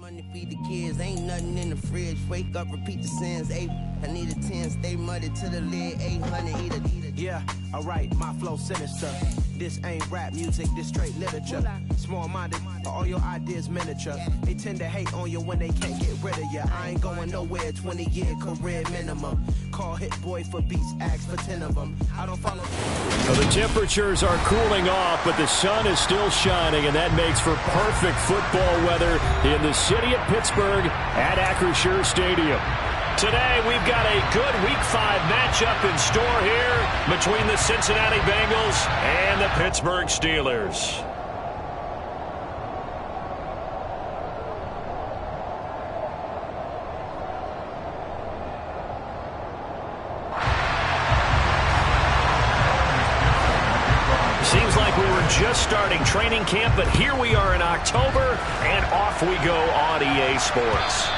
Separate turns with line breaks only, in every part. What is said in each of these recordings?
money, feed the kids, ain't nothing in the fridge. Wake up, repeat the sins. I need a 10, stay muddy to the lid. 800, eat a.
Yeah, alright, my flow sinister. This ain't rap music, this straight literature. Small-minded, all your ideas miniature. They tend to hate on you when they can't get rid of you. I ain't going nowhere, 20-year career minimum. Call Hit Boy for beats, ask for 10 of them. I don't follow.
Well, the temperatures are cooling off, but the sun is still shining, and that makes for perfect football weather in the city of Pittsburgh at Acrisure Stadium.
Today, we've got a good Week 5 matchup in store here between the Cincinnati Bengals and the Pittsburgh Steelers. Seems like we were just starting training camp, but here we are in October, and off we go on EA Sports.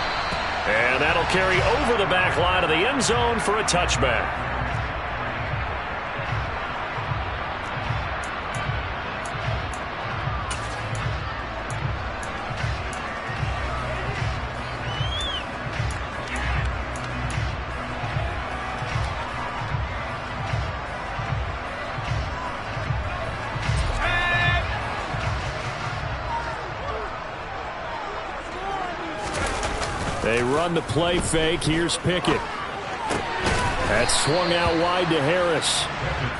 And that'll carry over the back line of the end zone for a touchback.
They run the play fake. Here's Pickett. That's swung out wide to Harris.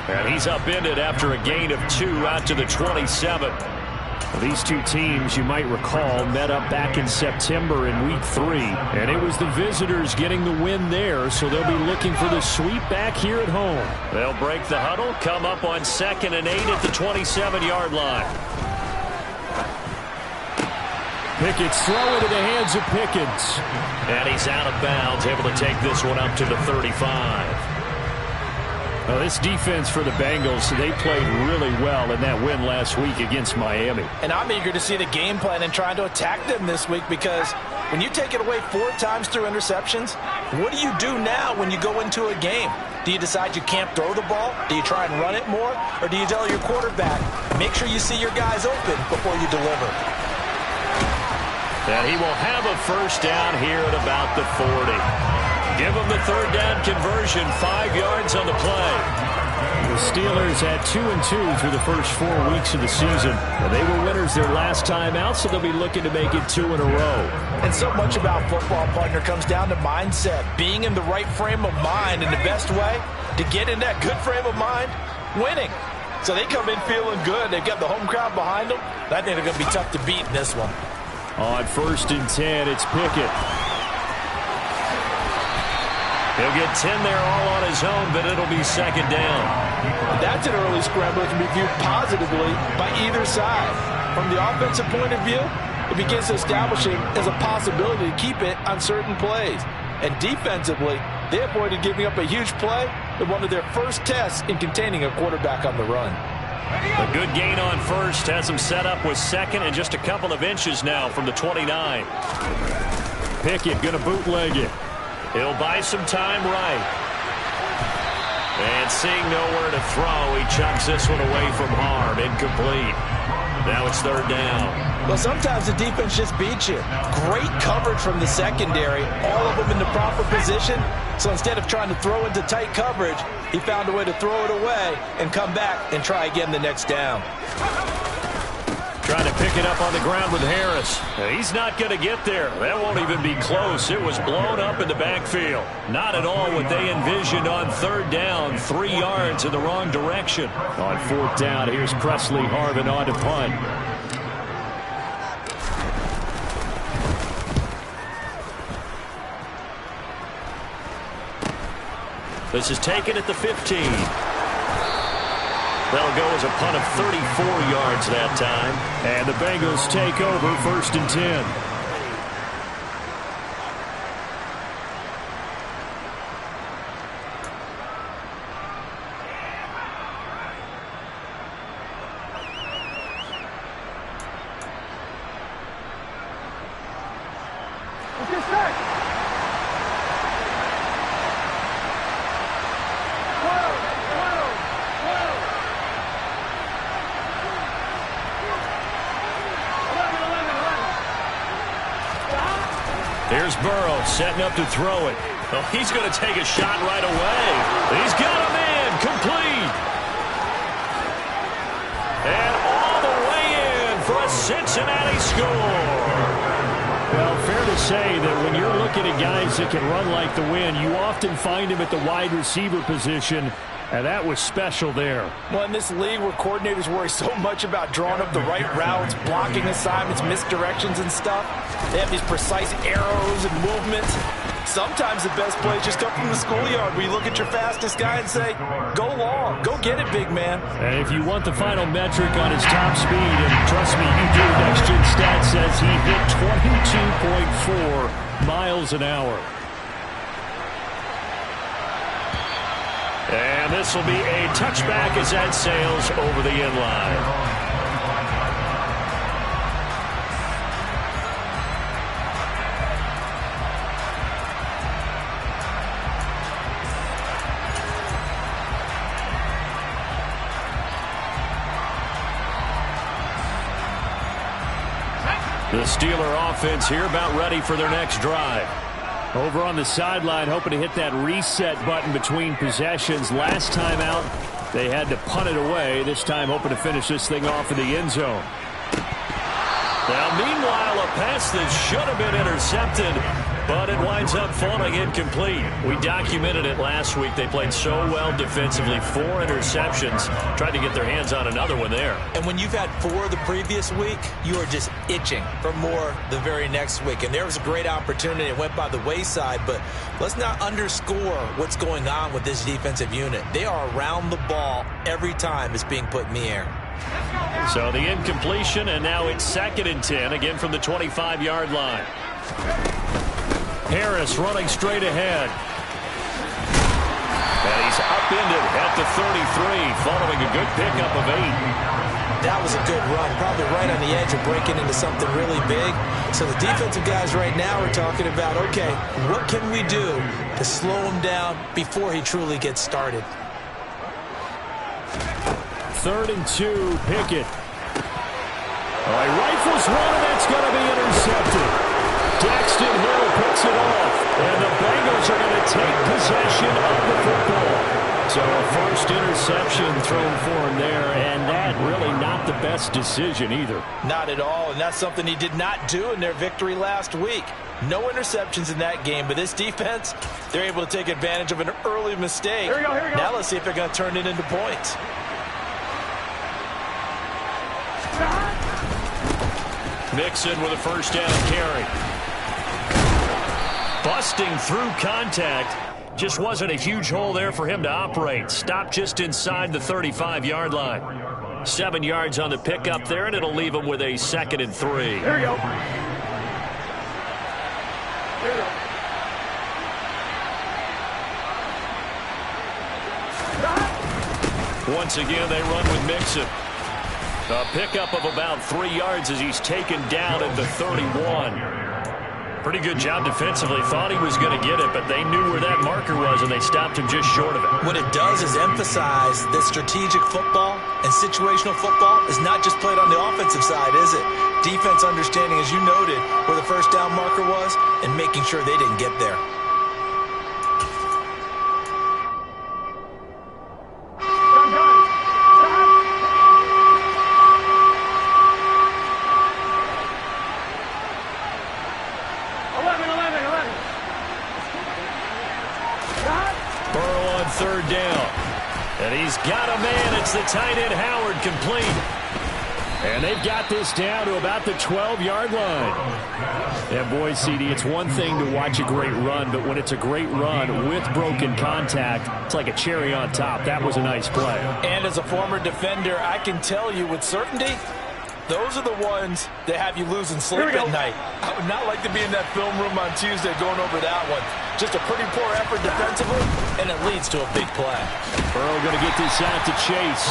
And he's upended after a gain of 2 out to the 27.
These two teams, you might recall, met up back in September in Week 3. And it was the visitors getting the win there, so they'll be looking for the sweep back here at home.
They'll break the huddle, come up on 2nd and 8 at the 27-yard line.
Pickett's throw into the hands of Pickens.
And he's out of bounds, able to take this one up to the 35.
Well, this defense for the Bengals, they played really well in that win last week against Miami.
And I'm eager to see the game plan and trying to attack them this week, because when you take it away 4 times through interceptions, what do you do now when you go into a game? Do you decide you can't throw the ball? Do you try and run it more? Or do you tell your quarterback, make sure you see your guys open before you deliver?
And he will have a first down here at about the 40. Give him the 3rd down conversion, 5 yards on the play.
The Steelers had 2-2 through the first 4 weeks of the season. They were winners their last time out, so they'll be looking to make it 2 in a row.
And so much about football, partner, comes down to mindset. Being in the right frame of mind, and the best way to get in that good frame of mind, winning. So they come in feeling good. They've got the home crowd behind them. I think they're going to be tough to beat in this one.
On 1st and 10, it's Pickett.
He'll get 10 there all on his own, but it'll be 2nd down.
That's an early scramble that can be viewed positively by either side. From the offensive point of view, it begins to establish it as a possibility to keep it on certain plays. And defensively, they avoided giving up a huge play in one of their first tests in containing a quarterback on the run.
A good gain on 1st, has him set up with 2nd and just a couple of inches now from the 29.
Pickett going to bootleg it.
He'll buy some time right. And seeing nowhere to throw, he chucks this one away from harm. Incomplete. Now it's 3rd down.
Well, sometimes the defense just beats you. Great coverage from the secondary, all of them in the proper position. So instead of trying to throw into tight coverage, he found a way to throw it away and come back and try again the next down.
Trying to pick it up on the ground with Harris. He's not going to get there. That won't even be close. It was blown up in the backfield. Not at all what they envisioned on 3rd down. 3 yards in the wrong direction.
On 4th down, here's Presley Harvin on to punt.
This is taken at the 15. That'll go as a punt of 34 yards that time.
And the Bengals take over 1st and 10.
Here's Burrow setting up to throw it. Oh, he's going to take a shot right away. He's got a man complete. And all the way in for a Cincinnati score.
Well, fair to say that when you're looking at guys that can run like the wind, you often find him at the wide receiver position. And that was special there.
Well, in this league where coordinators worry so much about drawing up the right routes, blocking assignments, misdirections and stuff, they have these precise arrows and movements. Sometimes the best plays just come from the schoolyard where you look at your fastest guy and say, go long, go get it, big man.
And if you want the final metric on his top speed, and trust me, you do, Next Gen Stats says he hit 22.4 miles an hour.
And this will be a touchback as that sails over the end line. The Steeler offense here about ready for their next drive.
Over on the sideline, hoping to hit that reset button between possessions. Last time out, they had to punt it away. This time, hoping to finish this thing off in the end zone.
Now, meanwhile, a pass that should have been intercepted, but it winds up falling incomplete. We documented it last week. They played so well defensively. 4 interceptions. Tried to get their hands on another one there.
And when you've had 4 the previous week, you are just itching for more the very next week. And there was a great opportunity. It went by the wayside, but let's not underscore what's going on with this defensive unit. They are around the ball every time it's being put in the air.
So the incompletion, and now it's 2nd and 10, again from the 25-yard line. Harris running straight ahead. And he's upended at the 33, following a good pickup of 8.
That was a good run, probably right on the edge of breaking into something really big. So the defensive guys right now are talking about, okay, what can we do to slow him down before he truly gets started?
3rd and 2, Pickett. All right, rifles one, and that's going to be intercepted. Daxton Hill picks it off, and the Bengals are going to take possession of the football. So a first interception thrown for him there, and that really not the best decision either.
Not at all, and that's something he did not do in their victory last week. No interceptions in that game, but this defense, they're able to take advantage of an early mistake. Here we go. Now let's see if they're going to turn it into points.
Mixon with a first down carry. Busting through contact. Just wasn't a huge hole there for him to operate. Stopped just inside the 35-yard line. 7 yards on the pickup there, and it'll leave him with a 2nd and 3.
Here we go.
Once again, they run with Mixon. A pickup of about 3 yards as he's taken down at the 31. Pretty good job defensively. Thought he was going to get it, but they knew where that marker was, and they stopped him just short of it.
What it does is emphasize that strategic football and situational football is not just played on the offensive side, is it? Defense understanding, as you noted, where the first down marker was and making sure they didn't get there.
Third down. And he's got a man. It's the tight end Howard, complete.
And they've got this down to about the 12-yard line. And boy, CD, it's one thing to watch a great run, but when it's a great run with broken contact, it's like a cherry on top. That was a nice play.
And as a former defender, I can tell you with certainty, those are the ones that have you losing sleep at night. I would not like to be in that film room on Tuesday going over that one. Just a pretty poor effort defensively, and it leads to a big play.
Burrow going to get this out to Chase.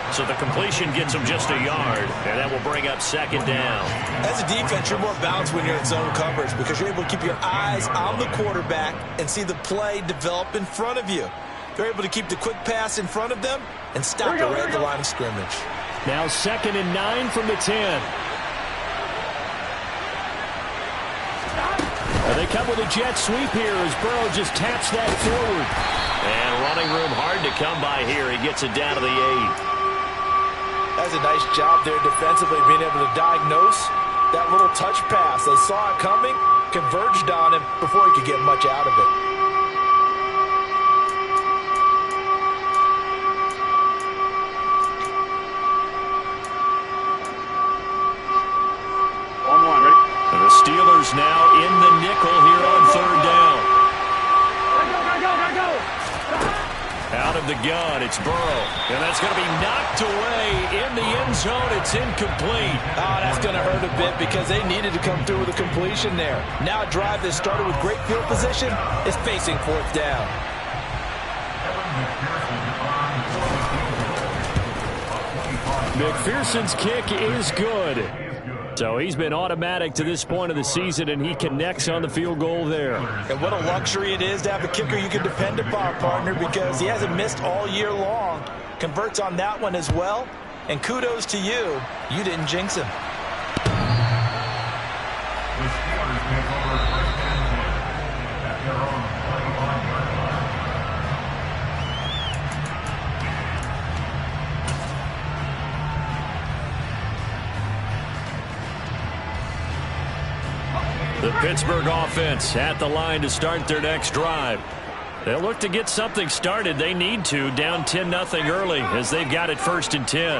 So the completion gets him just a yard, and that will bring up 2nd down.
As a defense, you're more balanced when you're in zone coverage because you're able to keep your eyes on the quarterback and see the play develop in front of you. They're able to keep the quick pass in front of them and stop it right at the line of scrimmage.
Now 2nd and 9 from the 10. They come with a jet sweep here as Burrow just taps that forward.
And running room hard to come by here. He gets it down to the 8.
That's a nice job there defensively, being able to diagnose that little touch pass. They saw it coming, converged on him before he could get much out of it.
The Steelers now in the nickel here on 3rd down. Out of the gun, it's Burrow. And that's going to be knocked away in the end zone. It's incomplete.
Oh, that's going to hurt a bit because they needed to come through with a completion there. Now a drive that started with great field position is facing 4th down.
McPherson's kick is good. So he's been automatic to this point of the season, and he connects on the field goal there.
And what a luxury it is to have a kicker you can depend upon, partner, because he hasn't missed all year long. Converts on that one as well. And kudos to you. You didn't jinx him.
The Pittsburgh offense at the line to start their next drive. They'll look to get something started. They need to, down 10-0 early as they've got it 1st and 10.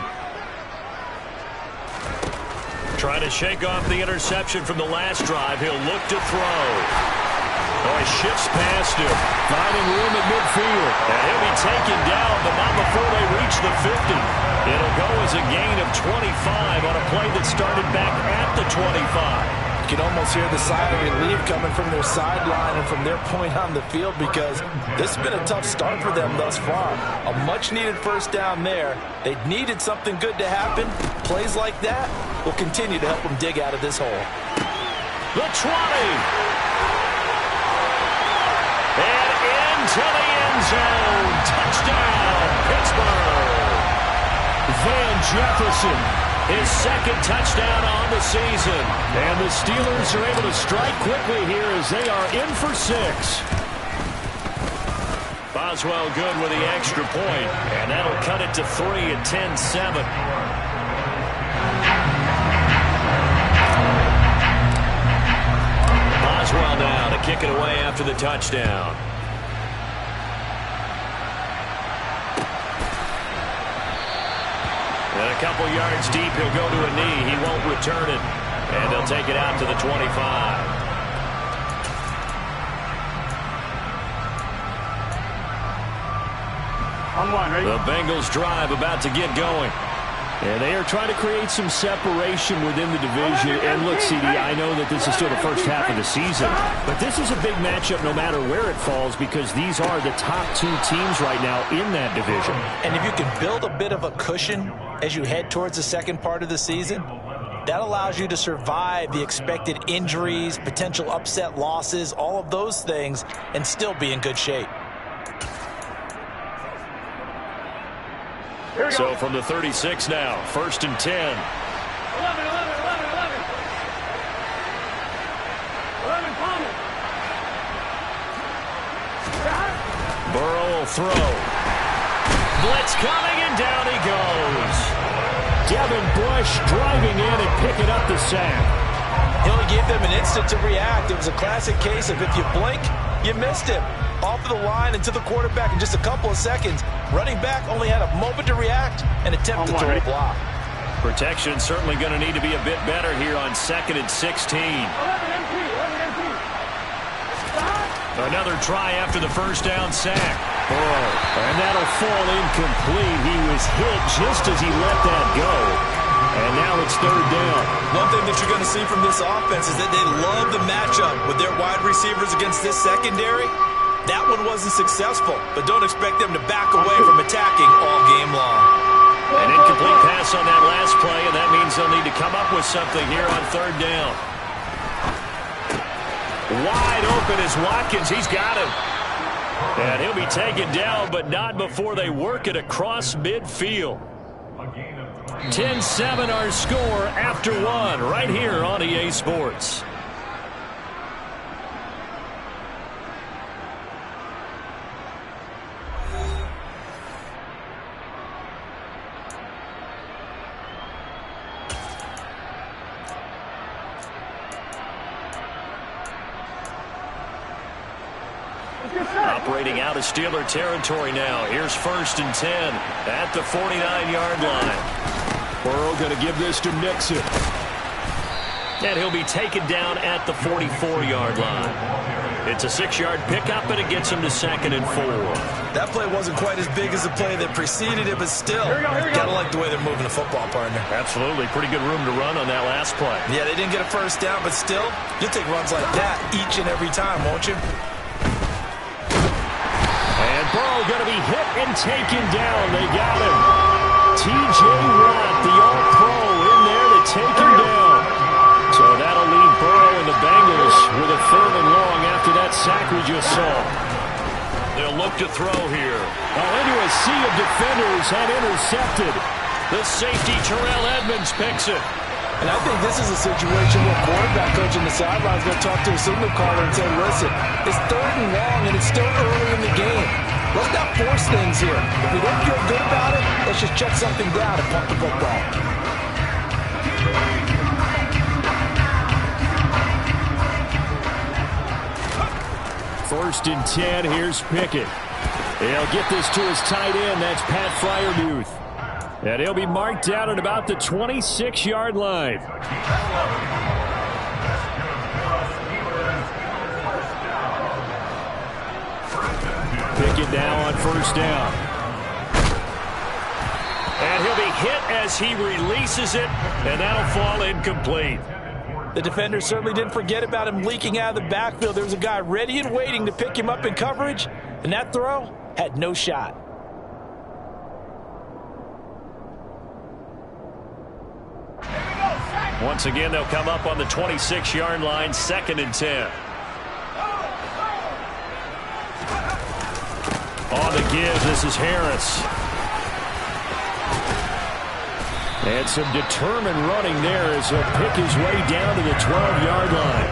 Trying to shake off the interception from the last drive. He'll look to throw. Oh, he shifts past him, finding room at midfield. And he'll be taken down, but not before they reach the 50. It'll go as a gain of 25 on a play that started back at the 25.
You can almost hear the sigh of relief coming from their sideline and from their point on the field because this has been a tough start for them thus far. A much-needed 1st down there. They needed something good to happen. Plays like that will continue to help them dig out of this hole.
The 20. And into the end zone. Touchdown, Pittsburgh. Van Jefferson, his 2nd touchdown on the season. And the Steelers are able to strike quickly here as they are in for 6. Boswell good with the extra point, and that'll cut it to 3 at 10-7. Boswell now to kick it away after the touchdown. And a couple yards deep, he'll go to a knee. He won't return it. And they'll take it out to the 25. The Bengals drive about to get going. And they are trying to create some separation within the division. And look, CD, I know that this is still the first half of the season, but this is a big matchup no matter where it falls because these are the top 2 teams right now in that division.
And if you can build a bit of a cushion as you head towards the second part of the season, that allows you to survive the expected injuries, potential upset losses, all of those things, and still be in good shape.
So from the 36 now, 1st and 10. 11. Burrow will throw. Blitz coming, and down he goes. Devin Bush driving in and picking up the sack.
He only gave them an instant to react. It was a classic case of if you blink, you missed him. Off of the line and to the quarterback in just a couple of seconds. Running back only had a moment to react and attempt to throw a block.
Protection certainly going to need to be a bit better here on 2nd and 16. Another try after the 1st down sack. And that'll fall incomplete. He was hit just as he let that go. And now it's 3rd down.
One thing that you're going to see from this offense is that they love the matchup with their wide receivers against this secondary. That one wasn't successful, but don't expect them to back away from attacking all game long.
An incomplete pass on that last play, and that means they'll need to come up with something here on 3rd down. Wide open is Watkins. He's got him. And he'll be taken down, but not before they work it across midfield. 10-7 our score after 1 right here on EA Sports.
Operating out of Steeler territory now. Here's 1st and 10 at the 49-yard line.
Burrow going to give this to Nixon.
And he'll be taken down at the 44-yard line. It's a 6-yard pickup, and it gets him to 2nd and 4.
That play wasn't quite as big as the play that preceded it, but still, gotta like the way they're moving the football, partner.
Absolutely. Pretty good room to run on that last play.
Yeah, they didn't get a first down, but still, you'll take runs like that each and every time, won't you?
And Burrow going to be hit and taken down. They got him. T.J. Watt, the All-Pro, in there to take him down. So that'll leave Burrow and the Bengals with a 3rd and long after that sack we just saw.
They'll look to throw here.
Into a sea of defenders and intercepted.
The safety, Terrell Edmonds, picks it.
And I think this is a situation where quarterback coach on the sideline is going to talk to a signal caller and say, listen, it's 3rd and long and it's still early in the game. Let's not force things here. If we don't feel good about it, let's just check something down and pump the football.
1st and 10, here's Pickett. He'll get this to his tight end, that's Pat Freiermuth. And he'll be marked out at about the 26-yard line. Pickett now on 1st down.
And he'll be hit as he releases it, and that'll fall incomplete.
The defender certainly didn't forget about him leaking out of the backfield. There was a guy ready and waiting to pick him up in coverage, and that throw had no shot.
Once again, they'll come up on the 26-yard line, 2nd and 10.
On the give, this is Harris. And some determined running there as he'll pick his way down to the 12-yard line.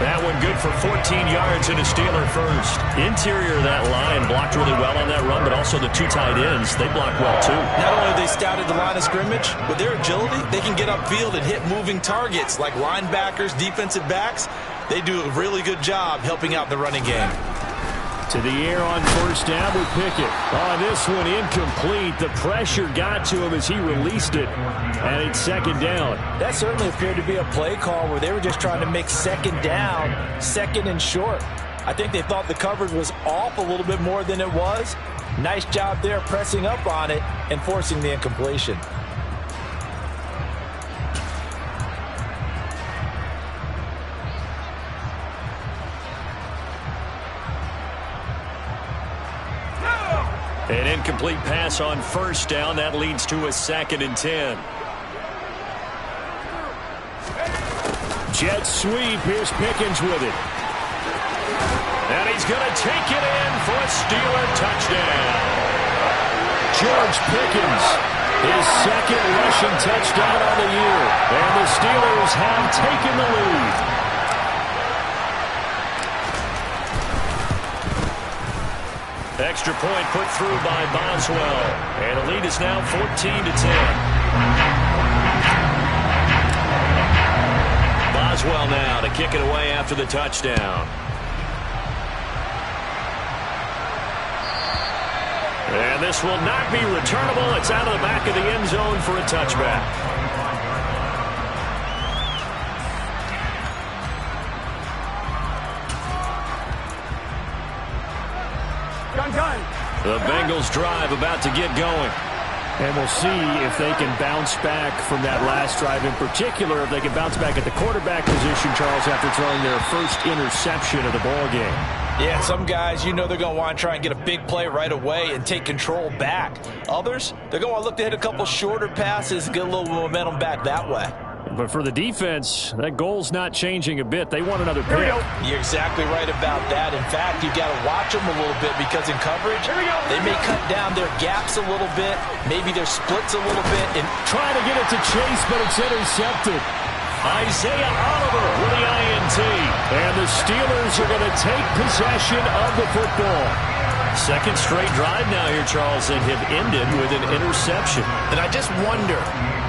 That one good for 14 yards and a Steeler first. Interior of that line blocked really well on that run, but also the 2 tight ends, they blocked well too.
Not only have they scouted the line of scrimmage, with their agility, they can get upfield and hit moving targets like linebackers, defensive backs. They do a really good job helping out the running game.
To the air on 1st down with Pickett. On this one, incomplete. The pressure got to him as he released it, and it's 2nd down.
That certainly appeared to be a play call where they were just trying to make 2nd down, 2nd and short. I think they thought the coverage was off a little bit more than it was. Nice job there pressing up on it and forcing the incompletion.
An incomplete pass on 1st down. That leads to a 2nd and 10.
Jet sweep. Here's Pickens with it.
And he's going to take it in for a Steeler touchdown.
George Pickens, his 2nd rushing touchdown on the year. And the Steelers have taken the lead.
Extra point put through by Boswell. And the lead is now 14-10. Boswell now to kick it away after the touchdown. And this will not be returnable. It's out of the back of the end zone for a touchback. The Bengals drive about to get going.
And we'll see if they can bounce back from that last drive, in particular, if they can bounce back at the quarterback position, Charles, after throwing their first interception of the ball game.
Yeah, some guys, you know they're going to want to try and get a big play right away and take control back. Others, they're going to look to hit a couple shorter passes, get a little momentum back that way.
But for the defense, that goal's not changing a bit. They want another pick.
You're exactly right about that. In fact, you've got to watch them a little bit because in coverage, they may cut down their gaps a little bit, maybe their splits a little bit. And
trying to get it to Chase, but it's intercepted.
Isaiah Oliver with the INT.
And the Steelers are going to take possession of the football.
Second straight drive now here, Charles, and have ended with an interception.
And I just wonder,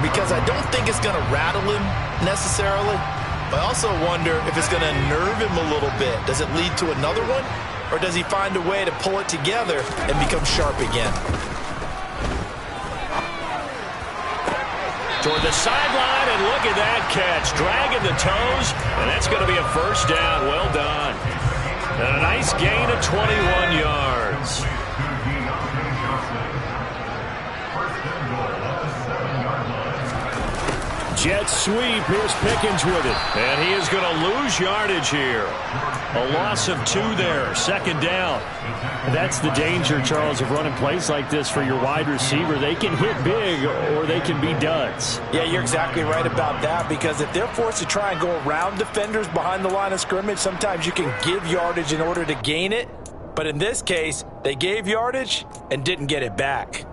because I don't think it's going to rattle him necessarily, but I also wonder if it's going to nerve him a little bit. Does it lead to another one?
or does he find a way to pull it together and become sharp again?
Toward the sideline, and look at that catch. Dragging the toes, and that's going to be a first down. Well done. And a nice gain of 21 yards.
Jet sweep. Here's Pickens with it.
And he is going to lose yardage here. A loss of 2 there. Second down.
That's the danger, Charles, of running plays like this for your wide receiver. They can hit big or they can be duds.
Yeah, you're exactly right about that, because if they're forced to try and go around defenders behind the line of scrimmage, sometimes you can give yardage in order to gain it. But in this case, they gave yardage and didn't get it back.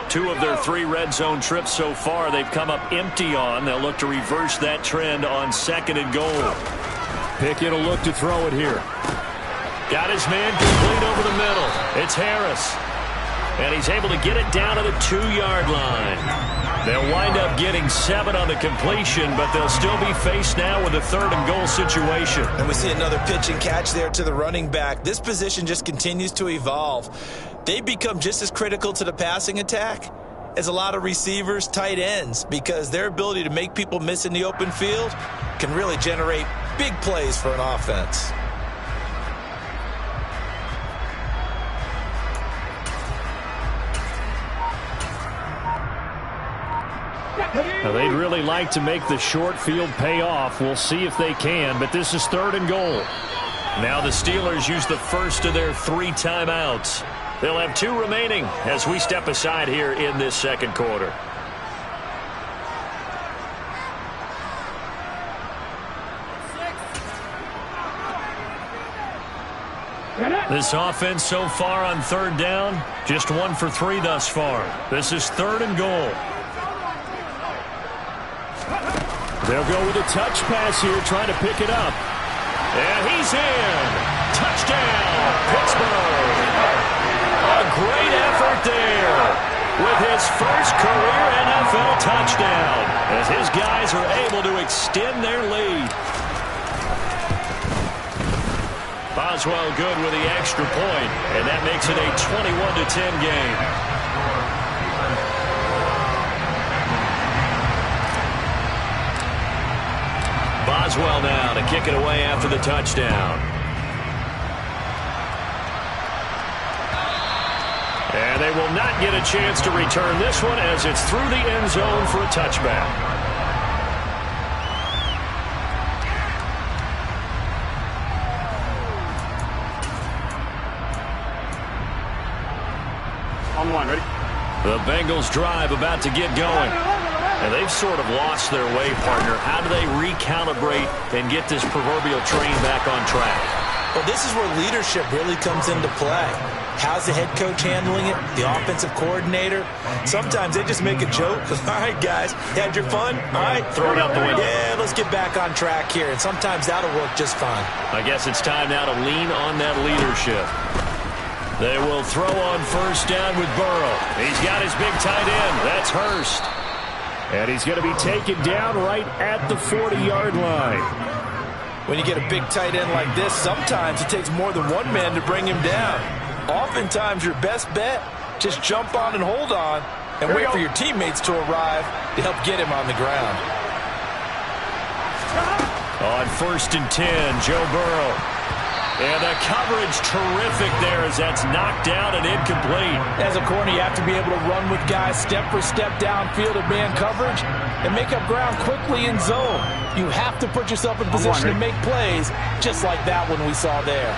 Two of their 3 red zone trips so far, they've come up empty on. They'll look to reverse that trend on 2nd and goal.
Pickett will look to throw it here.
Got his man complete over the middle. It's Harris. And he's able to get it down to the 2-yard line. They'll wind up getting 7 on the completion, but they'll still be faced now with a 3rd and goal situation.
And we see another pitch and catch there to the running back. This position just continues to evolve. They become just as critical to the passing attack as a lot of receivers, tight ends, because their ability to make people miss in the open field can really generate big plays for an offense.
Now, they'd really like to make the short field pay off. We'll see if they can, but this is 3rd and goal.
Now the Steelers use the first of their 3 timeouts. They'll have 2 remaining as we step aside here in this second quarter. This offense so far on 3rd down, just 1 for 3 thus far. This is 3rd and goal.
They'll go with a touch pass here, trying to pick it up.
And he's in. Touchdown, Pittsburgh. A great effort there with his first career NFL touchdown as his guys are able to extend their lead. Boswell good with the extra point, and that makes it a 21-10 game. Boswell now to kick it away after the touchdown. And they will not get a chance to return this one as it's through the end zone for a touchback.
On 1, ready?
The Bengals drive about to get going. And they've sort of lost their way, partner. How do they recalibrate and get this proverbial train back on track?
Well, this is where leadership really comes into play. How's the head coach handling it? The offensive coordinator? Sometimes they just make a joke. All right, guys, had your fun? All right,
Throw it out the window.
Yeah, let's get back on track here. And sometimes that'll work just fine.
I guess it's time now to lean on that leadership. They will throw on first down with Burrow. He's got his big tight end. That's Hurst.
And he's going to be taken down right at the 40-yard line.
When you get a big tight end like this, sometimes it takes more than one man to bring him down. Oftentimes, your best bet, just jump on and hold on and wait for your teammates to arrive to help get him on the ground.
On 1st and 10, Joe Burrow. And the coverage terrific there as that's knocked down and incomplete.
As a corner, you have to be able to run with guys step for step downfield in man coverage and make up ground quickly in zone. You have to put yourself in position to make plays just like that one we saw there.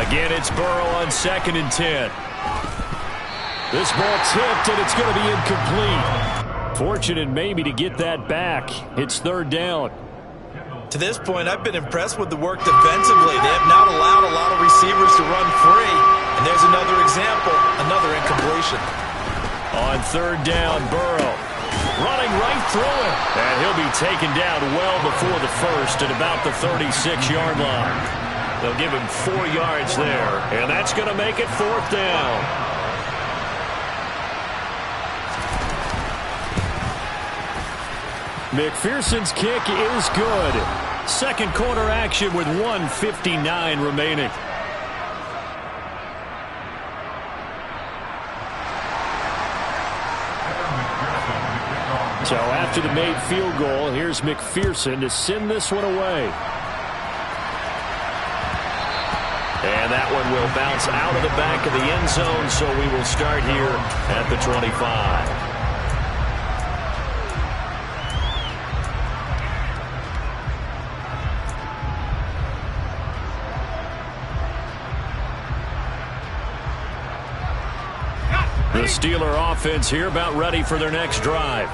Again, it's Burrow on 2nd and 10.
This ball tipped, and it's going to be incomplete. Fortunate maybe to get that back. It's 3rd down.
To this point, I've been impressed with the work defensively. They have not allowed a lot of receivers to run free. And there's another example, another incompletion.
On 3rd down, Burrow running right through it. And he'll be taken down well before the first at about the 36-yard line. They'll give him 4 yards there, and that's going to make it 4th down.
McPherson's kick is good. Second quarter action with 1:59 remaining. So after the made field goal, here's McPherson to send this one away. And that one will bounce out of the back of the end zone, so we will start here at the 25. The Steeler offense here about ready for their next drive.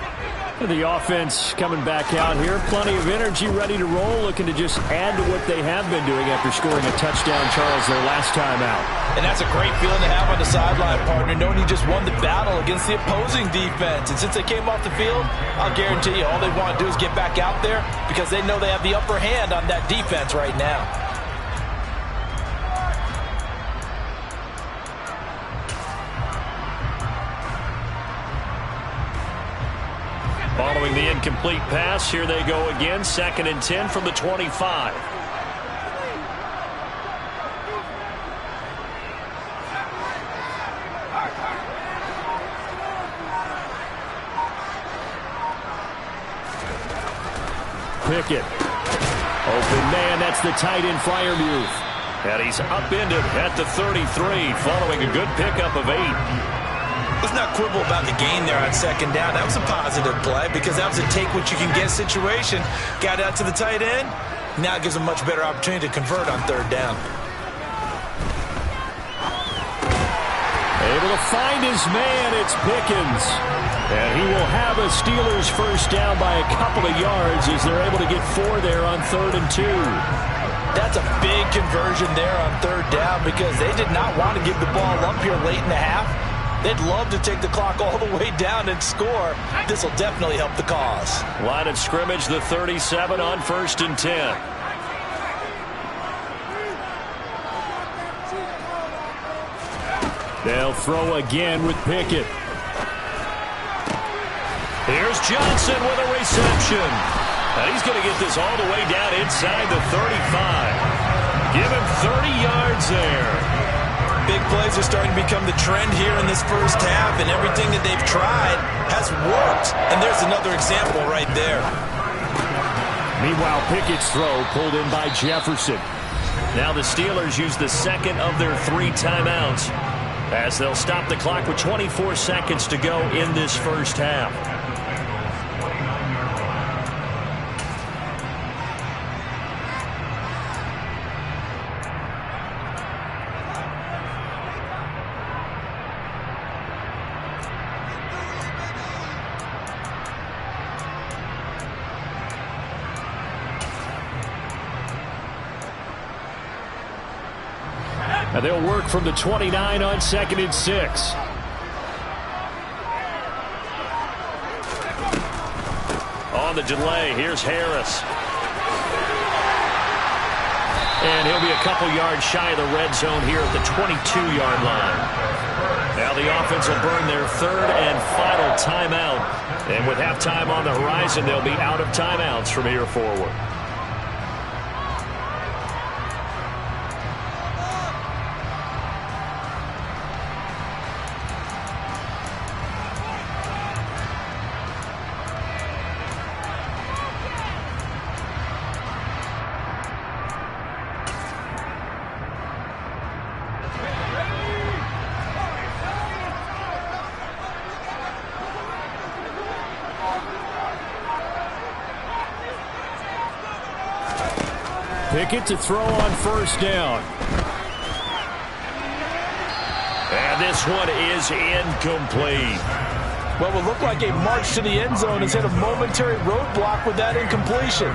The offense coming back out here, plenty of energy, ready to roll, looking to just add to what they have been doing after scoring a touchdown, Charles, their last time out.
And that's a great feeling to have on the sideline, partner, knowing you just won the battle against the opposing defense. And since they came off the field, I'll guarantee you all they want to do is get back out there because they know they have the upper hand on that defense right now.
Following the incomplete pass, here they go again, 2nd and 10 from the 25. Pickett. Open man, that's the tight end Freiermuth. And he's upended at the 33 following a good pickup of 8.
Let's not quibble about the gain there on 2nd down. That was a positive play because that was a take-what-you-can-get situation. Got out to the tight end. Now it gives a much better opportunity to convert on 3rd down.
Able to find his man, it's Pickens. And he will have a Steelers first down by a couple of yards as they're able to get 4 there on 3rd and 2.
That's a big conversion there on 3rd down because they did not want to give the ball up here late in the half. They'd love to take the clock all the way down and score. This will definitely help the cause.
Line of scrimmage, the 37 on 1st and 10. They'll throw again with Pickett. Here's Johnson with a reception. And he's going to get this all the way down inside the 35. Give him 30 yards there.
Big plays are starting to become the trend here in this first half, and everything that they've tried has worked. And there's another example right there.
Meanwhile, Pickett's throw pulled in by Jefferson. Now the Steelers use the 2nd of their 3 timeouts as they'll stop the clock with 24 seconds to go in this first half. And they'll work from the 29 on 2nd and 6. On the delay, here's Harris. And he'll be a couple yards shy of the red zone here at the 22-yard line. Now the offense will burn their 3rd and final timeout. And with halftime on the horizon, they'll be out of timeouts from here forward. Pickett to throw on 1st down. And this one is incomplete.
Well, it will look like a march to the end zone has hit a momentary roadblock with that incompletion.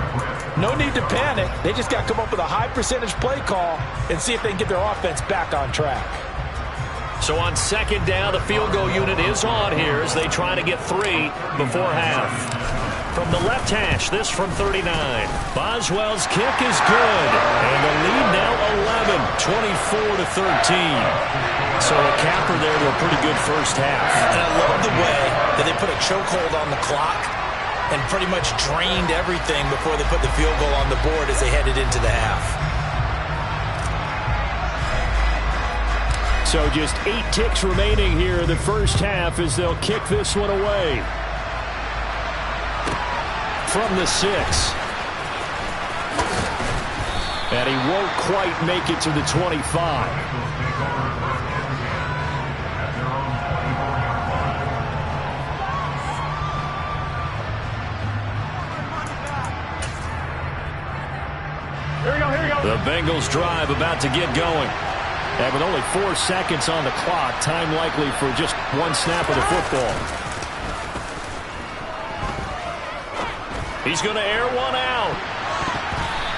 No need to panic. They just got to come up with a high percentage play call and see if they can get their offense back on track.
So on 2nd down, the field goal unit is on here as they try to get 3 before half. From the left hash, this from 39. Boswell's kick is good. And the lead now 11, 24-13. So a capper there to a pretty good first half.
And I love the way that they put a chokehold on the clock. and pretty much drained everything before they put the field goal on the board as they headed into the half.
So just 8 ticks remaining here in the first half as they'll kick this one away. From the 6. And he won't quite make it to the 25. The Bengals drive about to get going. And with only 4 seconds on the clock, time likely for just one snap of the football. He's going to air one out.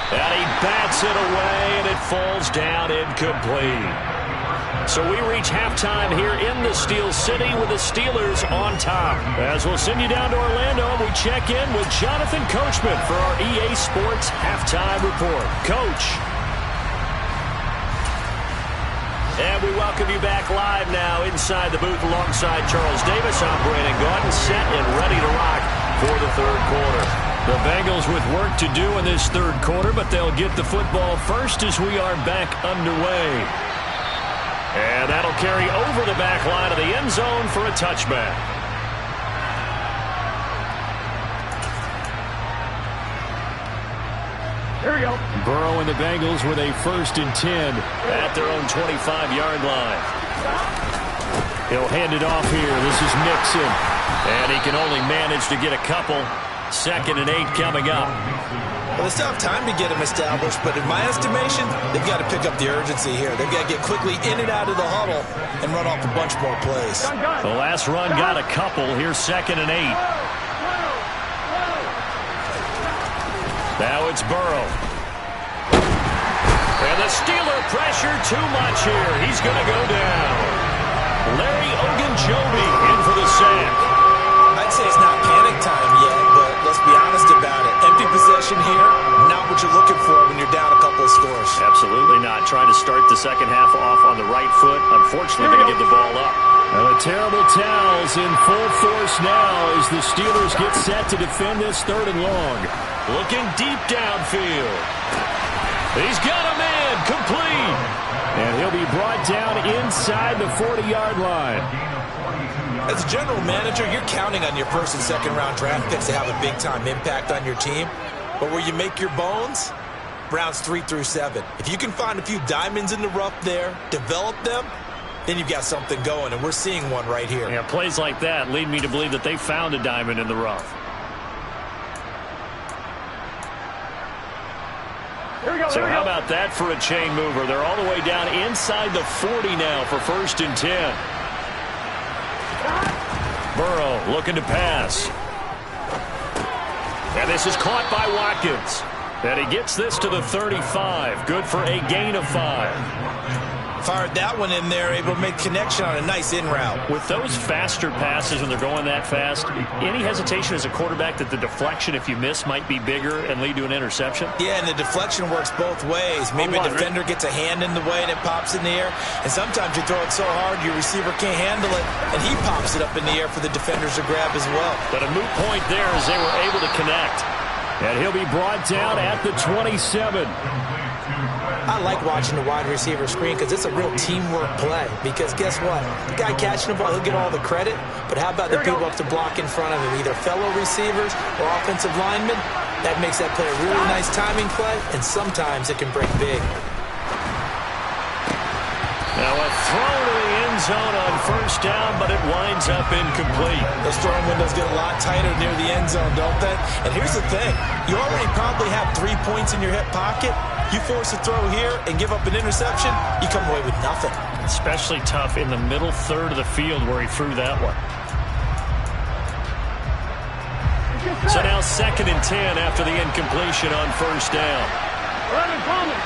And he bats it away, and it falls down incomplete. So we reach halftime here in the Steel City with the Steelers on top. As we'll send you down to Orlando, we check in with Jonathan Coachman for our EA Sports Halftime Report. Coach. And we welcome you back live now inside the booth alongside Charles Davis. I'm Brandon Gaudin, set and ready to rock for the third quarter. The Bengals with work to do in this third quarter, but they'll get the football first as we are back underway. And that'll carry over the back line of the end zone for a touchback. Here we go. Burrow and the Bengals with a 1st and 10 at their own 25-yard line. He'll hand it off here. This is Mixon. And he can only manage to get a couple. 2nd and 8 coming up.
Well, they still have time to get him established, but in my estimation, they've got to pick up the urgency here. They've got to get quickly in and out of the huddle and run off a bunch more plays.
The last run got a couple. Here's 2nd and 8. Now it's Burrow. And the Steeler pressure too much here. He's going to go down. Larry Ogunjobi in for the sack.
I'd say it's not panic time yet, but let's be honest about it. Empty possession here, not what you're looking for when you're down a couple of scores.
Absolutely not. Trying to start the second half off on the right foot. Unfortunately, going to give the ball up.
Now the terrible towels in full force now as the Steelers get set to defend this 3rd and long. Looking deep downfield. He's got a man complete. And he'll be brought down inside the 40-yard line.
As a general manager, you're counting on your 1st and 2nd round draft picks to have a big-time impact on your team. But where you make your bones, rounds 3 through 7. If you can find a few diamonds in the rough there, develop them, then you've got something going, and we're seeing one right here.
Yeah, plays like that lead me to believe that they found a diamond in the rough. So how about that for a chain mover? They're all the way down inside the 40 now for 1st and 10. Burrow looking to pass. And this is caught by Watkins. And he gets this to the 35. Good for a gain of 5.
Fired that one in there, able to make connection on a nice in route.
With those faster passes when they're going that fast, any hesitation as a quarterback that the deflection, if you miss, might be bigger and lead to an interception?
Yeah, and the deflection works both ways. Maybe a defender gets a hand in the way and it pops in the air. And sometimes you throw it so hard your receiver can't handle it, and he pops it up in the air for the defenders to grab as well.
But a moot point there as they were able to connect. And he'll be brought down at the 27.
I like watching the wide receiver screen because it's a real teamwork play. Because guess what? The guy catching the ball, he'll get all the credit. But how about the people up to block in front of him, either fellow receivers or offensive linemen? That makes that play a really nice timing play, and sometimes it can break big.
Now a throw to the end zone on 1st down, but it winds up incomplete.
Those throwing windows get a lot tighter near the end zone, don't they? And here's the thing. You already probably have 3 points in your hip pocket. You force a throw here and give up an interception, you come away with nothing.
Especially tough in the middle 3rd of the field where he threw that one. So now 2nd and 10 after the incompletion on 1st down. 11 coming.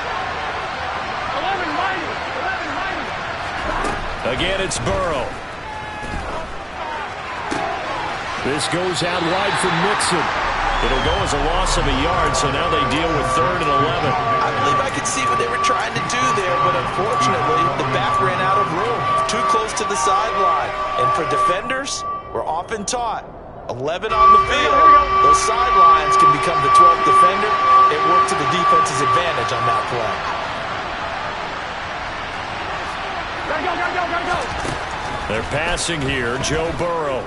11 mighty. 11 mighty. Again, it's Burrow. This goes out wide for Mixon. It'll go as a loss of a yard, so now they deal with 3rd and 11.
I believe I could see what they were trying to do there, but unfortunately, the back ran out of room, too close to the sideline. And for defenders, we're often taught, 11 on the field. Those sidelines can become the 12th defender. It worked to the defense's advantage on that play.
They're passing here, Joe Burrow.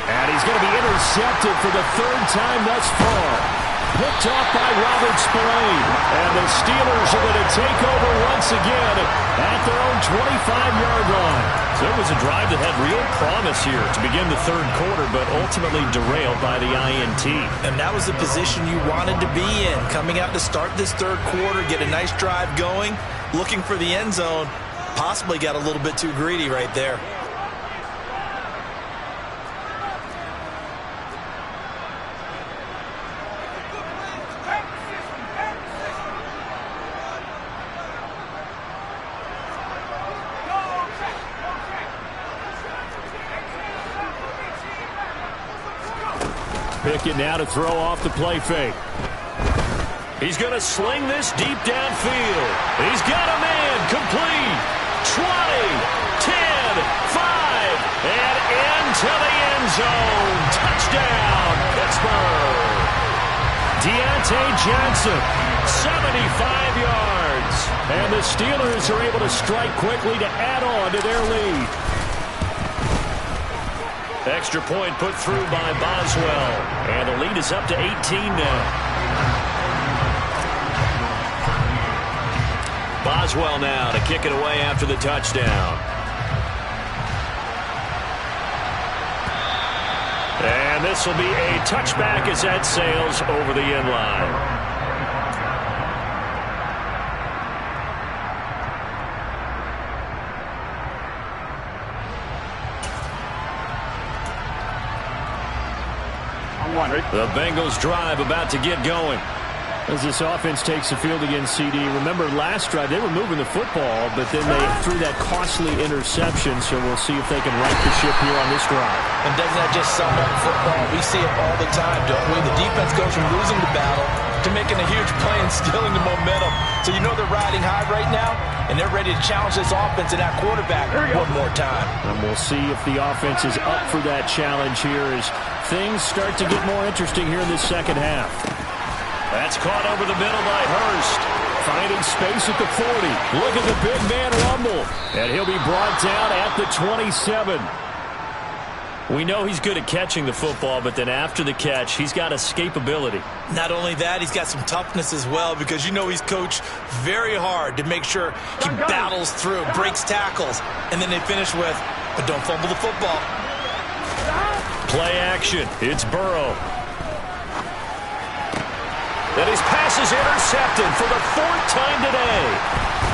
And he's going to be intercepted for the third time thus far. Picked off by Robert Spillane. And the Steelers are going to take over once again at their own 25-yard line. So it was a drive that had real promise here to begin the third quarter, but ultimately derailed by the INT.
And that was the position you wanted to be in. Coming out to start this third quarter, get a nice drive going, looking for the end zone. Possibly got a little bit too greedy right there.
Pickett now to throw off the play fake.
He's going to sling this deep downfield. He's got a man complete. 20, 10, 5, and into the end zone. Touchdown, Pittsburgh. Deontay Johnson, 75 yards. And the Steelers are able to strike quickly to add on to their lead. Extra point put through by Boswell. And the lead is up to 18 now. Boswell now to kick it away after the touchdown. And this will be a touchback as that sails over the end line. The Bengals drive about to get going.
As this offense takes the field against CD, remember last drive they were moving the football, but then they threw that costly interception, so we'll see if they can right the ship here on this drive.
And doesn't that just sum up football? We see it all the time, don't we? The defense goes from losing the battle to making a huge play and stealing the momentum. So you know they're riding high right now, and they're ready to challenge this offense and that quarterback one more time.
And we'll see if the offense is up for that challenge here as things start to get more interesting here in this second half.
That's caught over the middle by Hurst.
Finding space at the 40. Look at the big man rumble. And he'll be brought down at the 27.
We know he's good at catching the football, but then after the catch, he's got escapability.
Not only that, he's got some toughness as well, because you know he's coached very hard to make sure he battles through, breaks tackles, and then they finish with, but don't fumble the football.
Play action. It's Burrow. And his pass is intercepted for the fourth time today.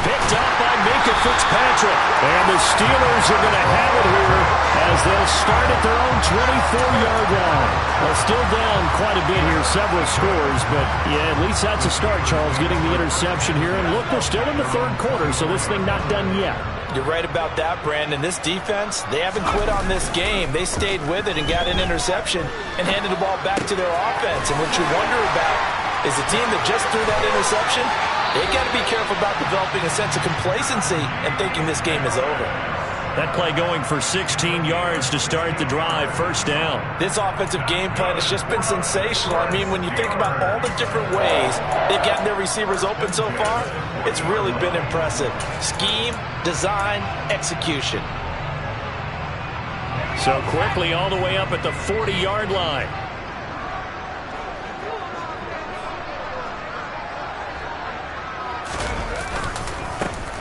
Picked up by Minkah Fitzpatrick. And the Steelers are going to have it here as they'll start at their own 24-yard line. Well, still down quite a bit here, several scores, but yeah, at least that's a start, Charles, getting the interception here. And look, we're still in the third quarter, so this thing not done yet.
You're right about that, Brandon. This defense, they haven't quit on this game. They stayed with it and got an interception and handed the ball back to their offense. And what you wonder about is the team that just threw that interception, they got to be careful about developing a sense of complacency and thinking this game is over.
That play going for 16 yards to start the drive, first down.
This offensive game plan has just been sensational. I mean, when you think about all the different ways they've gotten their receivers open so far, it's really been impressive. Scheme, design, execution.
So quickly all the way up at the 40-yard line.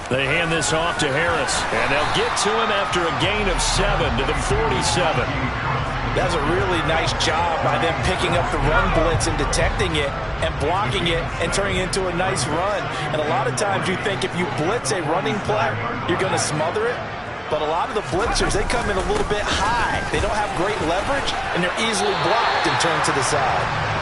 They hand this off to Harris, and they'll get to him after a gain of 7 to the 47.
That's a really nice job by them picking up the run blitz and detecting it and blocking it and turning it into a nice run. And a lot of times you think if you blitz a running play, you're going to smother it. But a lot of the blitzers, they come in a little bit high. They don't have great leverage, and they're easily blocked and turned to the side.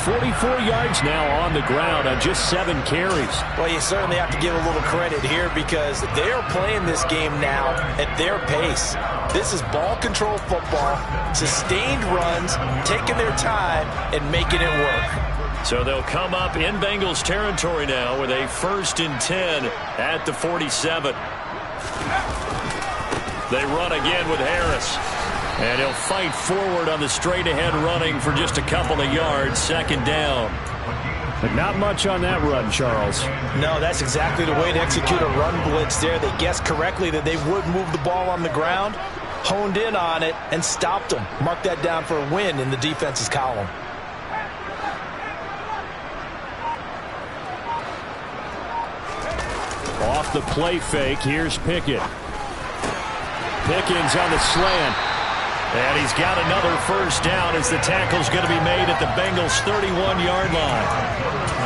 44 yards now on the ground on just 7 carries.
Well, you certainly have to give a little credit here because they are playing this game now at their pace. This is ball control football, sustained runs, taking their time, and making it work.
So they'll come up in Bengals territory now with a 1st and 10 at the 47. They run again with Harris. And he'll fight forward on the straight-ahead running for just a couple of yards, second down.
But not much on that run, Charles.
No, that's exactly the way to execute a run blitz there. They guessed correctly that they would move the ball on the ground, honed in on it, and stopped them. Mark that down for a win in the defense's column.
Off the play fake, here's Pickett. Pickens on the slant.
And he's got another first down as the tackle's going to be made at the Bengals' 31-yard line.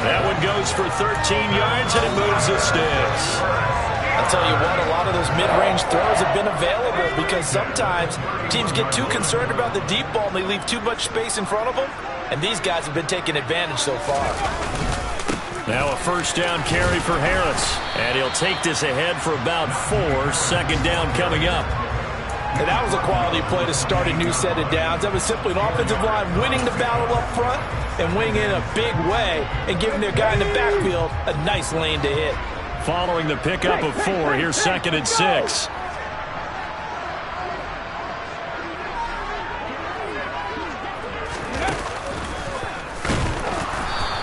That one goes for 13 yards, and it moves the sticks.
I'll tell you what, a lot of those mid-range throws have been available because sometimes teams get too concerned about the deep ball and they leave too much space in front of them, and these guys have been taking advantage so far.
Now a first down carry for Harris, and he'll take this ahead for about 4. Second down coming up.
And that was a quality play to start a new set of downs. That was simply an offensive line winning the battle up front and winning in a big way and giving their guy in the backfield a nice lane to hit.
Following the pickup of 4, here's second and 6.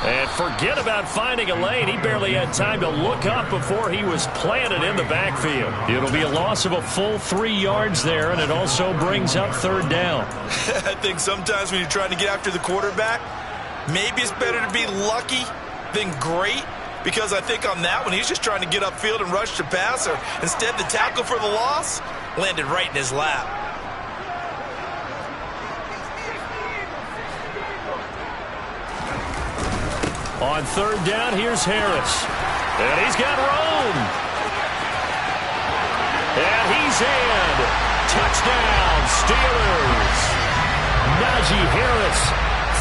And forget about finding a lane. He barely had time to look up before he was planted in the backfield. It'll be a loss of a full 3 yards there, and it also brings up third down.
I think sometimes when you're trying to get after the quarterback, maybe it's better to be lucky than great, because I think on that one, he's just trying to get upfield and rush the passer. Instead, the tackle for the loss landed right in his lap.
On third down, here's Harris. And he's got room. And he's in. Touchdown, Steelers. Najee Harris,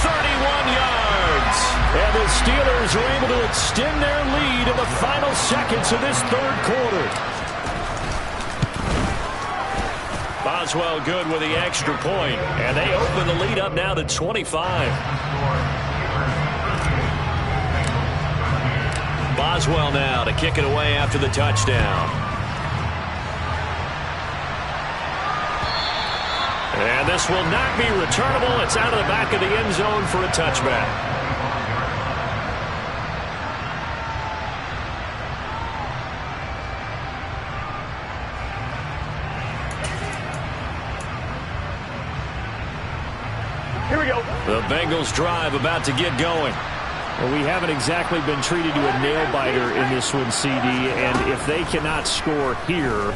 31 yards. And the Steelers are able to extend their lead in the final seconds of this third quarter. Boswell good with the extra point. And they open the lead up now to 25. Boswell now to kick it away after the touchdown. And this will not be returnable. It's out of the back of the end zone for a touchback.
Here we go.
The Bengals drive about to get going.
Well, we haven't exactly been treated to a nail-biter in this one, CD, and if they cannot score here,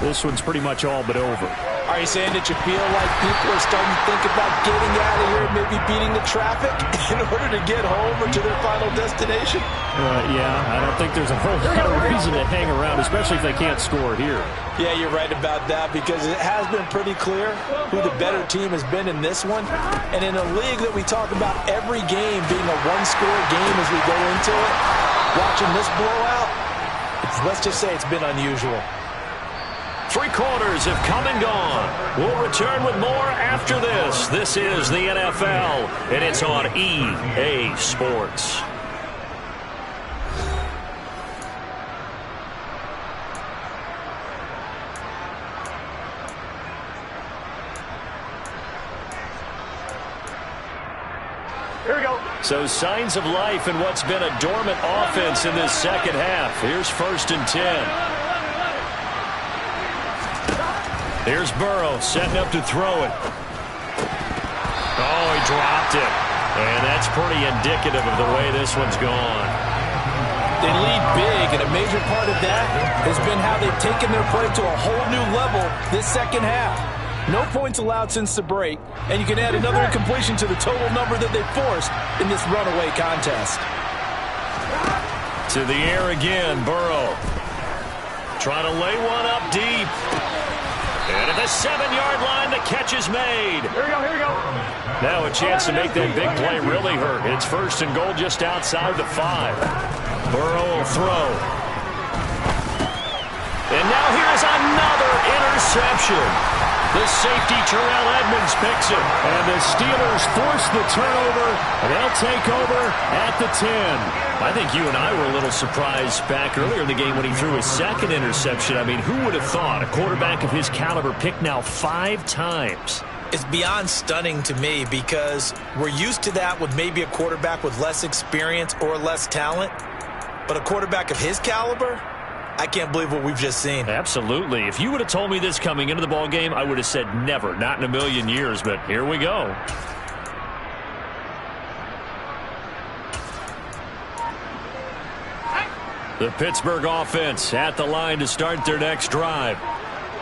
this one's pretty much all but over.
Are you saying that you feel like people are starting to think about getting out of here and maybe beating the traffic in order to get home or to their final destination?
Yeah, I don't think there's a whole lot of reason to hang around, especially if they can't score here.
Yeah, you're right about that because it has been pretty clear who the better team has been in this one. And in a league that we talk about every game being a one-score game as we go into it, watching this blowout, let's just say it's been unusual.
3 quarters have come and gone. We'll return with more after this. This is the NFL, and it's on EA Sports.
Here we go.
So signs of life in what's been a dormant offense in this second half. Here's first and 10. Here's Burrow setting up to throw it. Oh, he dropped it. And that's pretty indicative of the way this one's gone.
They lead big, and a major part of that has been how they've taken their play to a whole new level this second half. No points allowed since the break, and you can add another incompletion to the total number that they forced in this runaway contest.
To the air again, Burrow. Trying to lay one up deep. And at the 7-yard line, the catch is made.
Here we go, here we go.
Now a chance to make that big play really hurt. It's first and goal just outside the 5. Burrow will throw. And now here's another interception. The safety, Terrell Edmonds, picks it. And the Steelers force the turnover, and they'll take over at the 10. I think you and I were a little surprised back earlier in the game when he threw his second interception. I mean, who would have thought a quarterback of his caliber picked now 5 times?
It's beyond stunning to me because we're used to that with maybe a quarterback with less experience or less talent. But a quarterback of his caliber, I can't believe what we've just seen.
Absolutely. If you would have told me this coming into the ball game, I would have said never, not in a million years, but here we go. The Pittsburgh offense at the line to start their next drive.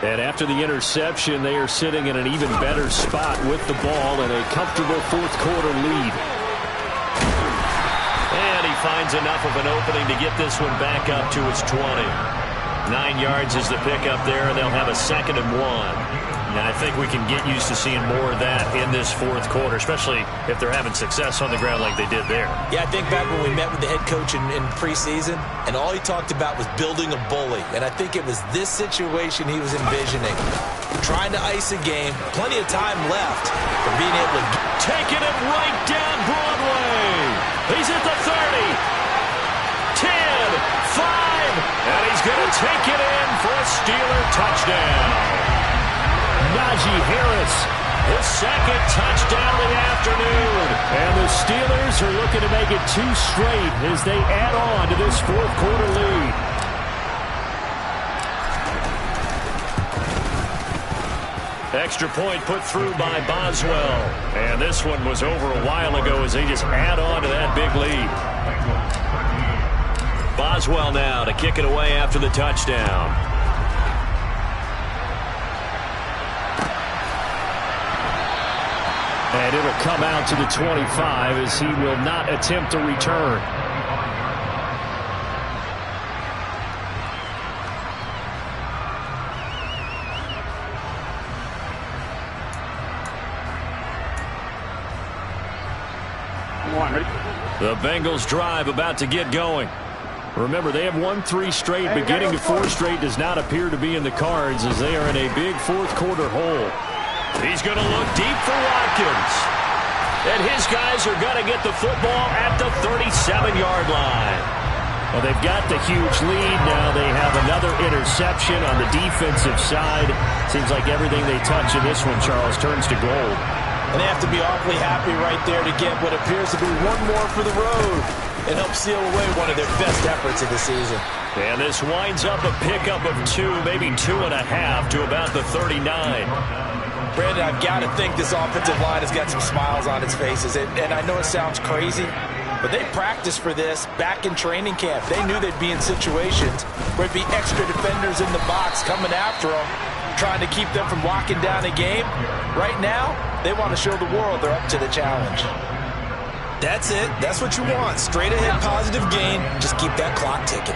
And after the interception, they are sitting in an even better spot with the ball and a comfortable fourth quarter lead. And he finds enough of an opening to get this one back up to his 20. 9 yards is the pickup there, and they'll have a 2nd and 1. Now, I think we can get used to seeing more of that in this fourth quarter, especially if they're having success on the ground like they did there.
Yeah, I think back when we met with the head coach in preseason, and all he talked about was building a bully. And I think it was this situation he was envisioning. Trying to ice a game, plenty of time left for being able to
taking it right down Broadway. He's at the 30, 10, 5, and he's going to take it in for a Steeler touchdown. Najee Harris, his 2nd touchdown of the afternoon. And the Steelers are looking to make it 2 straight as they add on to this fourth quarter lead. Extra point put through by Boswell. And this one was over a while ago as they just add on to that big lead. Boswell now to kick it away after the touchdown. And it'll come out to the 25 as he will not attempt a return. The Bengals drive about to get going. Remember, they have won 3 straight, but getting to 4 straight does not appear to be in the cards as they are in a big fourth quarter hole. He's going to look deep for Watkins. And his guys are going to get the football at the 37-yard line. Well, they've got the huge lead. Now they have another interception on the defensive side. Seems like everything they touch in this one, Charles, turns to gold.
And they have to be awfully happy right there to get what appears to be one more for the road and help seal away one of their best efforts of the season.
And this winds up a pickup of 2, maybe 2.5 to about the 39.
Brandon, I've got to think this offensive line has got some smiles on its faces. And I know it sounds crazy, but they practiced for this back in training camp. They knew they'd be in situations where there'd be extra defenders in the box coming after them, trying to keep them from locking down a game. Right now, they want to show the world they're up to the challenge. That's it. That's what you want. Straight ahead positive gain. Just keep that clock ticking.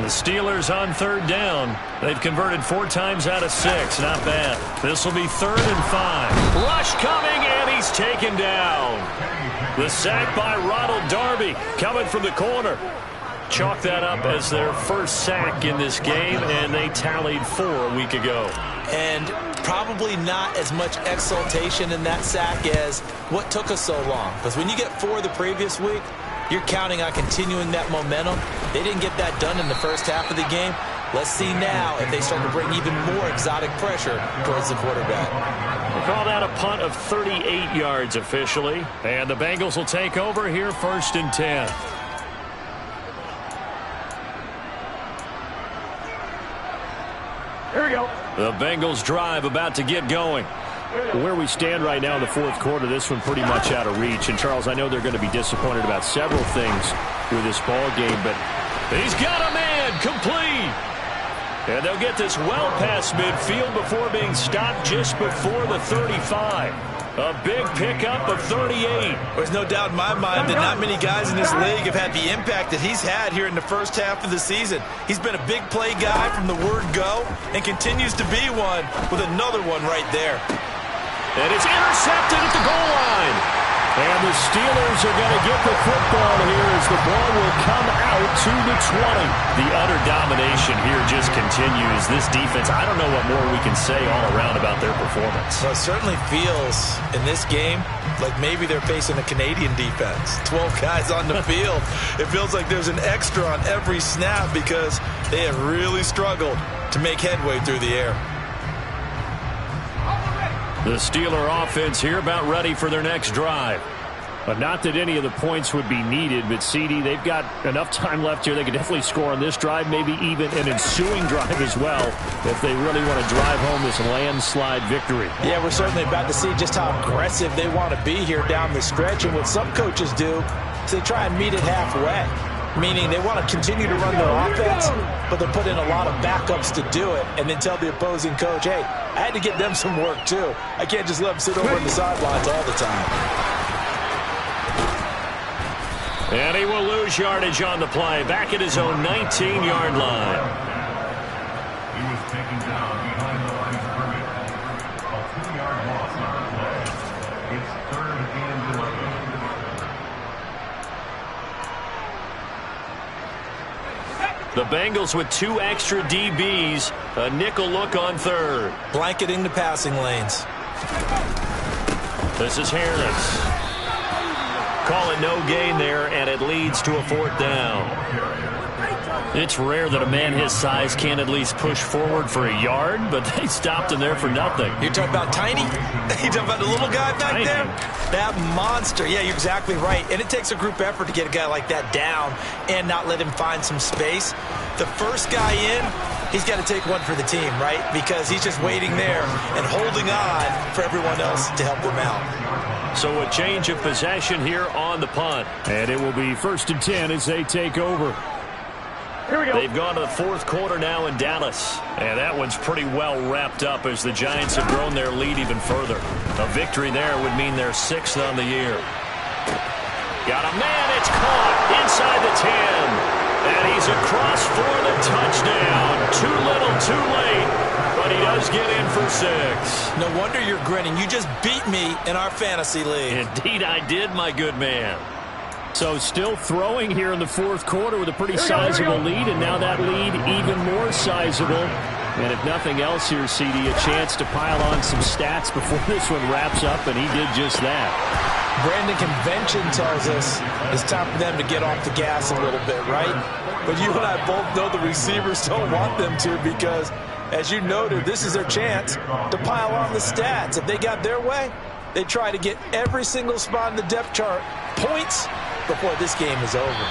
The Steelers on 3rd down. They've converted 4 times out of 6. Not bad. This will be 3rd and 5. Rush coming, and he's taken down. The sack by Ronald Darby coming from the corner. Chalk that up as their first sack in this game, and they tallied 4 a week ago.
And probably not as much exultation in that sack as what took us so long. Because when you get 4 the previous week, you're counting on continuing that momentum. They didn't get that done in the first half of the game. Let's see now if they start to bring even more exotic pressure towards the quarterback.
We'll call that a punt of 38 yards officially. And the Bengals will take over here 1st and 10.
Here we go.
The Bengals drive about to get going. Where we stand right now in the fourth quarter, this one pretty much out of reach. And, Charles, I know they're going to be disappointed about several things with this ball game, but he's got a man complete. And they'll get this well past midfield before being stopped just before the 35. A big pickup of 38.
There's no doubt in my mind that not many guys in this league have had the impact that he's had here in the first half of the season. He's been a big play guy from the word go and continues to be one with another one right there.
And it's intercepted at the goal line. And the Steelers are going to get the football here as the ball will come out
to the 20.
The utter domination here just continues. This defense, I don't know what more we can say all around about their performance.
Well, it certainly feels in this game like maybe they're facing a Canadian defense. 12 guys on the field. It feels like there's an extra on every snap because they have really struggled to make headway through the air.
The Steeler offense here about ready for their next drive.
But not that any of the points would be needed, but CD, they've got enough time left here. They could definitely score on this drive, maybe even an ensuing drive as well, if they really want to drive home this landslide victory.
Yeah, we're certainly about to see just how aggressive they want to be here down the stretch. And what some coaches do is they try and meet it halfway, meaning they want to continue to run their offense, but they'll put in a lot of backups to do it and then tell the opposing coach, hey, I had to get them some work too. I can't just let them sit over on the sidelines all the time.
And he will lose yardage on the play, back at his own 19-yard line.
He was taken down behind the line of scrimmage. A 2-yard loss on the play. It's 3rd and 11.
The Bengals with 2 extra DBs, a nickel look on 3rd.
Blanketing the passing lanes.
This is Harris. Call it no gain there, and it leads to a 4th down. It's rare that a man his size can't at least push forward for a yard, but they stopped him there for nothing.
You're talking about Tiny? You're talking about the little guy back
Tiny.
there? That monster. Yeah, you're exactly right. And it takes a group effort to get a guy like that down and not let him find some space. The first guy in, he's got to take one for the team, right? Because he's just waiting there and holding on for everyone else to help him out.
So a change of possession here on the punt.
And it will be 1st and 10 as they take over.
Here we go. They've gone to the 4th quarter now in Dallas. And that one's pretty well wrapped up as the Giants have grown their lead even further. A victory there would mean their 6th on the year. Got a man. It's caught inside the 10. And he's across for the touchdown. Too little, too late. But he does get in for 6.
No wonder you're grinning. You just beat me in our fantasy league.
Indeed I did, my good man.
So still throwing here in the 4th quarter with a pretty sizable lead, and now that lead even more sizable. And if nothing else here, CD, a chance to pile on some stats before this one wraps up, and he did just that.
Brandon, convention tells us it's time for them to get off the gas a little bit, right? But you and I both know the receivers don't want them to because, as you noted, this is their chance to pile on the stats. If they got their way, they try to get every single spot in the depth chart points before this game is over.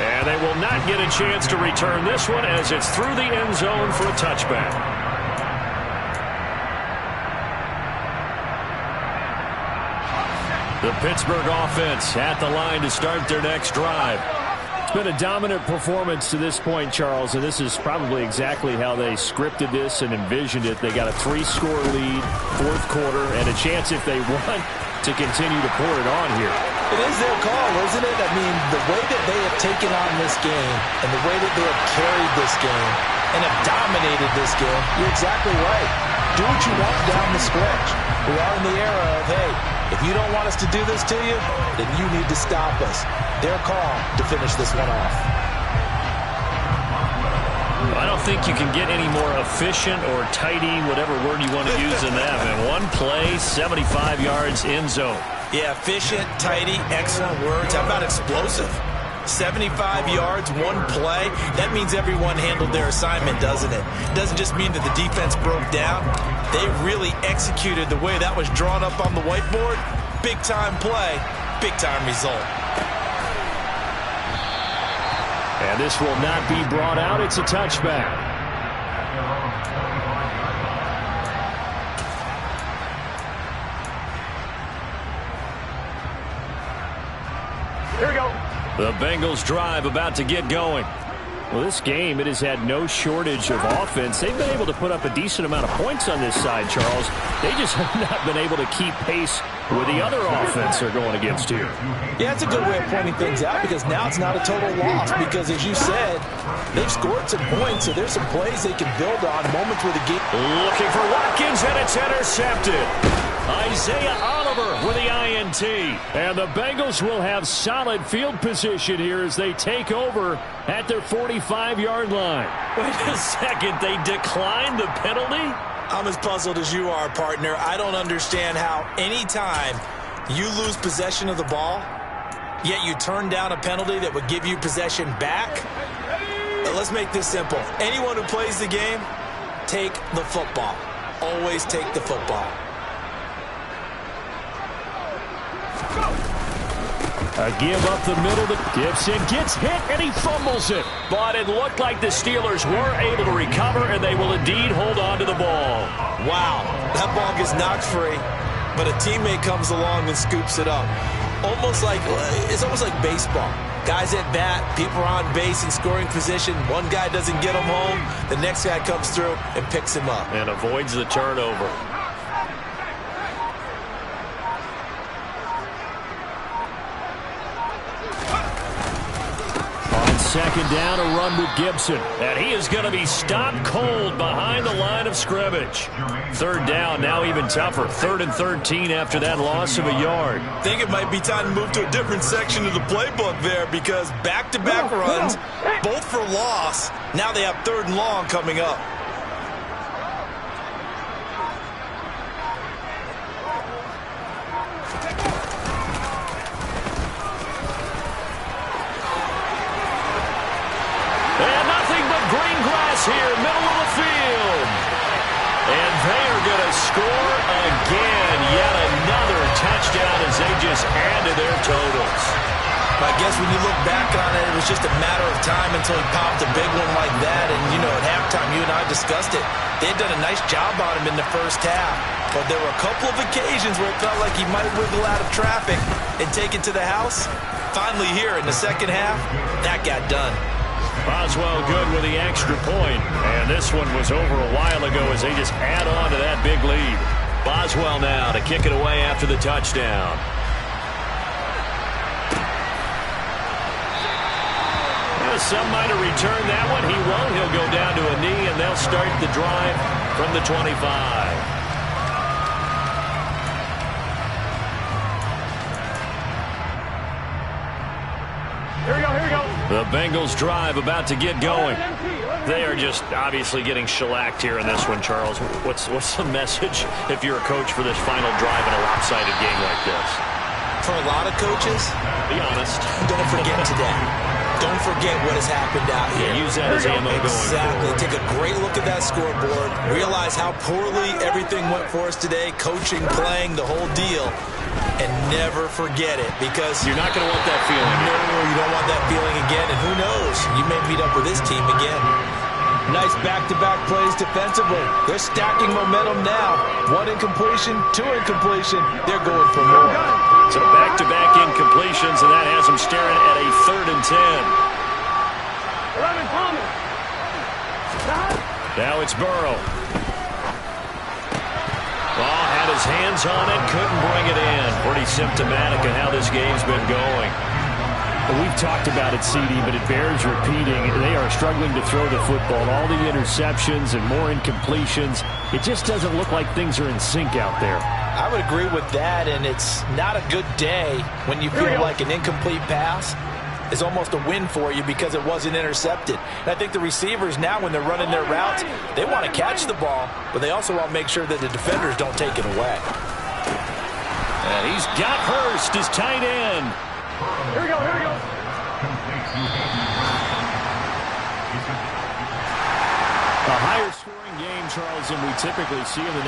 And they will not get a chance to return this one as it's through the end zone for a touchback. The Pittsburgh offense at the line to start their next drive.
It's been a dominant performance to this point, Charles, and this is probably exactly how they scripted this and envisioned it. They got a 3-score lead, 4th quarter, and a chance if they want to continue to pour it on here.
It is their call, isn't it? I mean, the way that they have taken on this game and the way that they have carried this game and have dominated this game, you're exactly right. Do what you want down the stretch. We are in the era of, hey, if you don't want us to do this to you, then you need to stop us. Their call to finish this one off.
I don't think you can get any more efficient or tidy, whatever word you want to use in that. Man, one play, 75 yards, end zone.
Yeah, efficient, tidy, excellent words. How about explosive? 75 yards, one play. That means everyone handled their assignment, doesn't it? It doesn't just mean that the defense broke down. They really executed the way that was drawn up on the whiteboard. Big-time play, big-time result.
And this will not be brought out. It's a touchback.
Here we go. The Bengals drive about to get going.
Well, this game, it has had no shortage of offense. They've been able to put up a decent amount of points on this side, Charles. They just have not been able to keep pace with the other offense they're going against here.
Yeah, it's a good way of pointing things out because now it's not a total loss because, as you said, they've scored some points, so there's some plays they can build on, moments where the game...
Looking for Watkins, and it's intercepted.
Isaiah Oliver with the INT. And the Bengals will have solid field position here as they take over at their 45-yard line.
Wait a second. They declined the penalty?
I'm as puzzled as you are, partner. I don't understand how anytime you lose possession of the ball, yet you turn down a penalty that would give you possession back. Let's make this simple. Anyone who plays the game, take the football. Always take the football.
A give up the middle to Gibson. Gets hit and he fumbles it.
But it looked like the Steelers were able to recover, and they will indeed hold on to the ball.
Wow, that ball gets knocked free, but a teammate comes along and scoops it up. It's almost like baseball. Guys at bat, people are on base in scoring position. One guy doesn't get him home. The next guy comes through and picks him up.
And avoids the turnover.
On second down, a run with Gibson.
And he is going to be stopped cold behind the line of scrimmage. Third down, now even tougher. 3rd and 13 after that loss of a yard.
I think it might be time to move to a different section of the playbook there, because back-to-back runs, both for loss. Now they have 3rd and long coming up.
And nothing but green grass here, middle of the field. And they are going to score again. Yet another touchdown as they just add to their totals.
I guess when you look back on it, it was just a matter of time until he popped a big one like that. And, you know, at halftime, you and I discussed it. They had done a nice job on him in the first half. But there were a couple of occasions where it felt like he might wiggle out of traffic and take it to the house. Finally here in the second half, that got done.
Boswell good with the extra point. And this one was over a while ago as they just add on to that big lead.
Boswell now to kick it away after the touchdown.
Some might have returned that one. He won't. He'll go down to a knee, and they'll start the drive from the 25.
Here we go.
The Bengals drive about to get going. They are just obviously getting shellacked here in this one, Charles. What's the message if you're a coach for this final drive in a lopsided game like this?
For a lot of coaches,
be honest.
Don't forget today. Don't forget what has happened out here.
Yeah, use that as ammo going
Exactly.
forward.
Take a great look at that scoreboard. Realize how poorly everything went for us today. Coaching, playing, the whole deal. And never forget it, because
you're not going to want that feeling.
No, you don't want that feeling again. And who knows? You may meet up with this team again. Nice back-to-back plays defensively. They're stacking momentum now. 1 incompletion, 2 incompletion. They're going for more.
So back-to-back incompletions, and that has them staring at a 3rd and 10. Now it's Burrow. Ball had his hands on it, couldn't bring it in. Pretty symptomatic of how this game's been going. We've talked about it, CD, but it bears repeating. They are struggling to throw the football. All the interceptions and more incompletions. It just doesn't look like things are in sync out there.
I would agree with that, and it's not a good day when you feel like an incomplete pass is almost a win for you because it wasn't intercepted. And I think the receivers now, when they're running their routes, they want to catch the ball, but they also want to make sure that the defenders don't take it away.
And he's got Hurst as tight end.
Here we go.
A higher scoring game, Charles, than we typically see in the